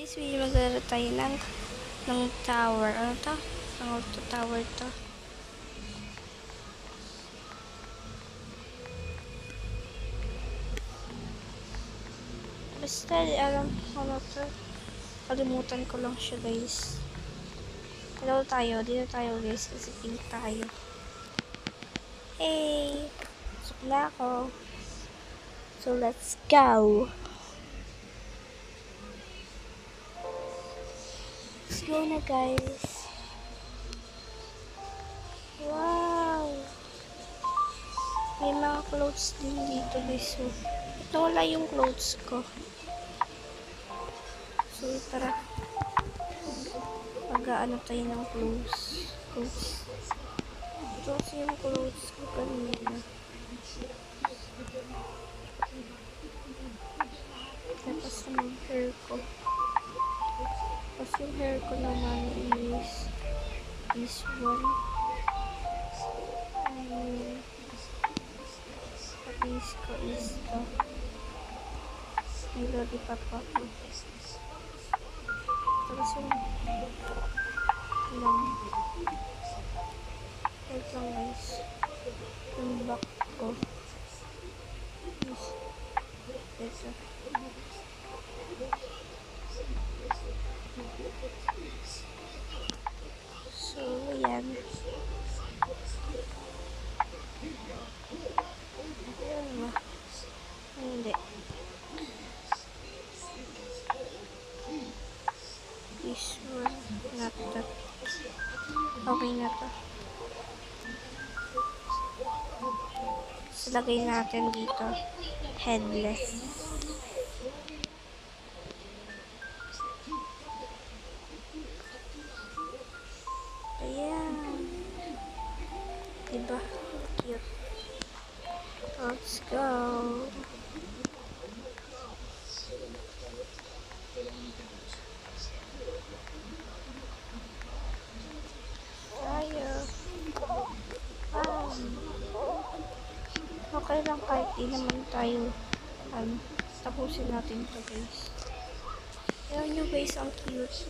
This video maglaro tayo ng tower. Ano to? Ang auto tower to. Basta di alam ano to. Kalimutan ko lang siya, guys. Hello tayo. Dito tayo, guys. Kasi pink tayo. Hey! Pasok na ako. So, let's go! Let's go na, guys. Wow! May mga clothes din dito, guys. So, nawala yung clothes ko. So, tara. Mag-aano tayo ng clothes. Ito kasi yung clothes ko kanina. Tapos yung hair ko. Tapos yung hair ko naman is this one. Tapos ko is ito. May lollipop ako. Tapos yung lang. Wait lang, guys. Yung back ko. Ito. So, yan. Ayan ba? Hindi. This one. Not that. Okay na to. So, lagay natin dito. Headless. Ayan. Diba? Cute. Let's go. Tayo. Okay lang kahit di naman tayo tapusin natin to, guys. Ayan nyo, guys, ang cute.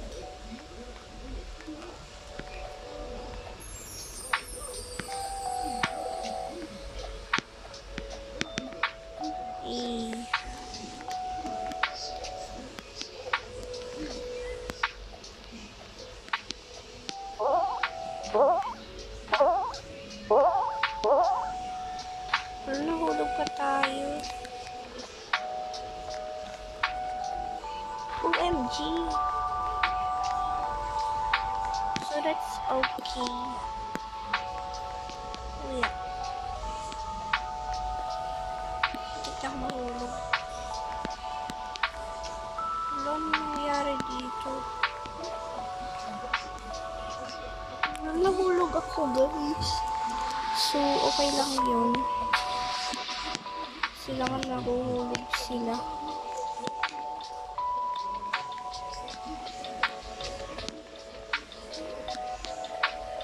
Nahulog pa tayo. OMG. So that's okay. Wait. Hindi ako mahulog. Wala nang nangyari dito. Nahulog ako, guys. So, okay lang yun. Sila nga nahuhulog sila.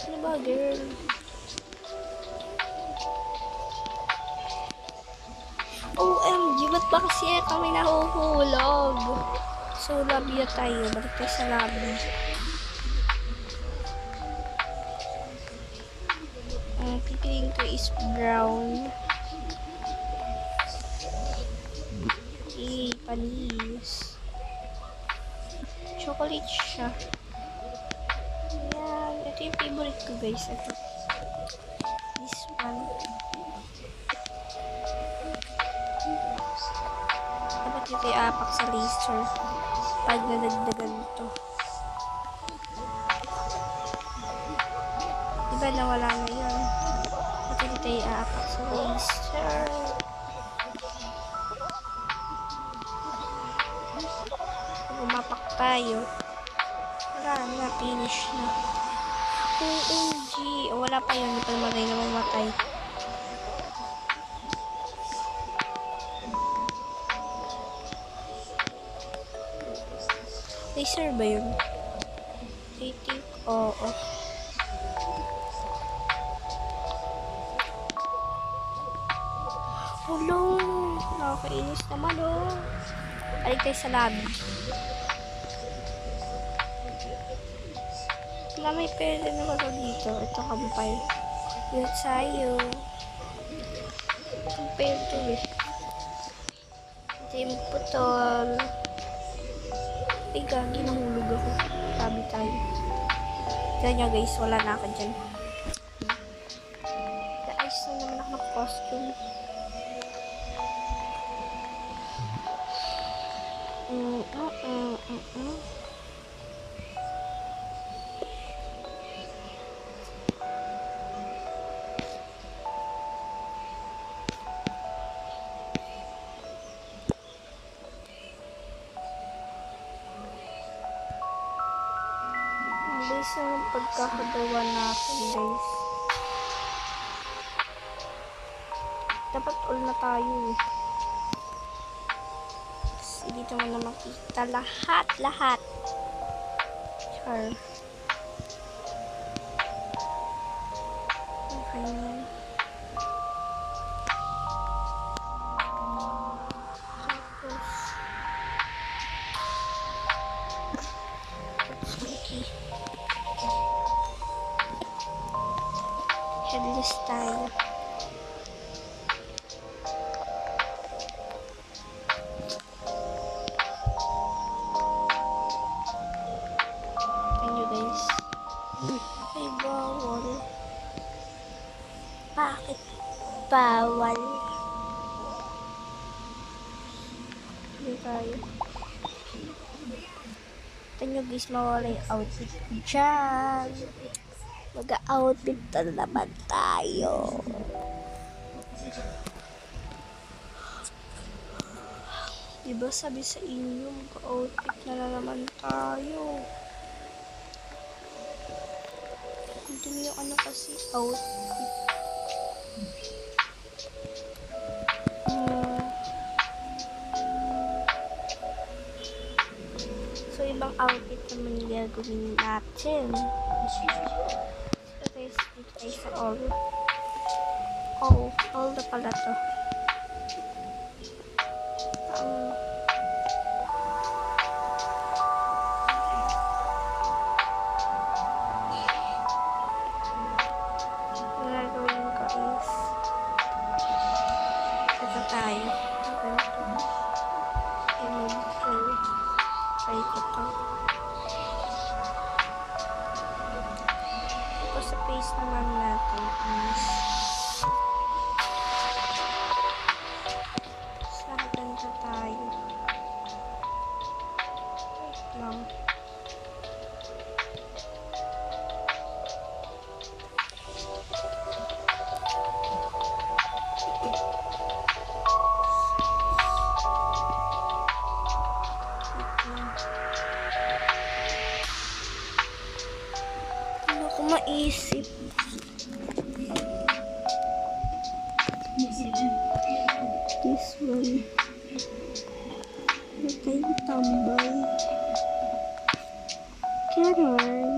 Ano ba, girl? OMG, ba't ba kasi kami nahuhulog? So, lobby na tayo. Balik tayo sa lobby. Ang pipiliin ko is brown. Panis. Chocolate siya. Ayan. Ito yung favorite ko, guys. Ito. This one. Dapat ito yung apak sa laser. Pag nadagdagan to. Diba nawala na yun? Dapat ito yung apak sa laser. Umapak tayo. Wala na, finish na. OMG. Wala pa yun. Hindi pa naman na mamatay. Laser ba yun? I think, oo. Hello. Nakakainis naman, oh. Balik tayo sa lobby. na may pwede na ako dito. Ito campfire. Yun sa'yo. Compare to eh. Team putol. Ay, gagi, nahulog ako. Sabi tayo. Kaya nyo guys, wala na ako dyan. Ayos na naman ako ng costume. Guys, yung pagkakagawa natin guys. Dapat all na tayo eh. Kasi dito mo na makita lahat. Char. Okay yan. Headless tayo. Ayan nyo guys. Ay, bawal. Bakit bawal? Hindi tayo. Ayan nyo guys, mawala yung outfit dyan. Mag-outfit na naman tayo. Diba sabi sa inyo, mag-outfit na naman tayo. Ito yung ano kasi, outfit. So, ibang outfit naman yung gagawin natin. Okay, dito tayo sa all. All na pala to. Gagawin ko is ito tayo. Try ko to. Tapos sa face naman natin is sa ganda tayo. Wait lang. Ano ko maisip? This one. Ito yung tambay. Ganon.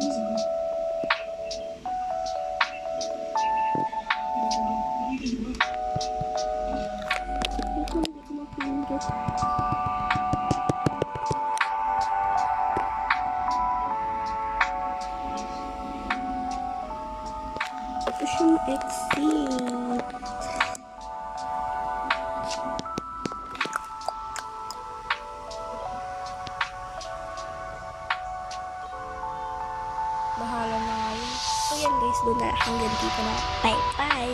Ito hindi ko mapindot. Ito siyang exit. Bahala na nga yun. So yan guys, doon na hanggang dito na. Bye bye!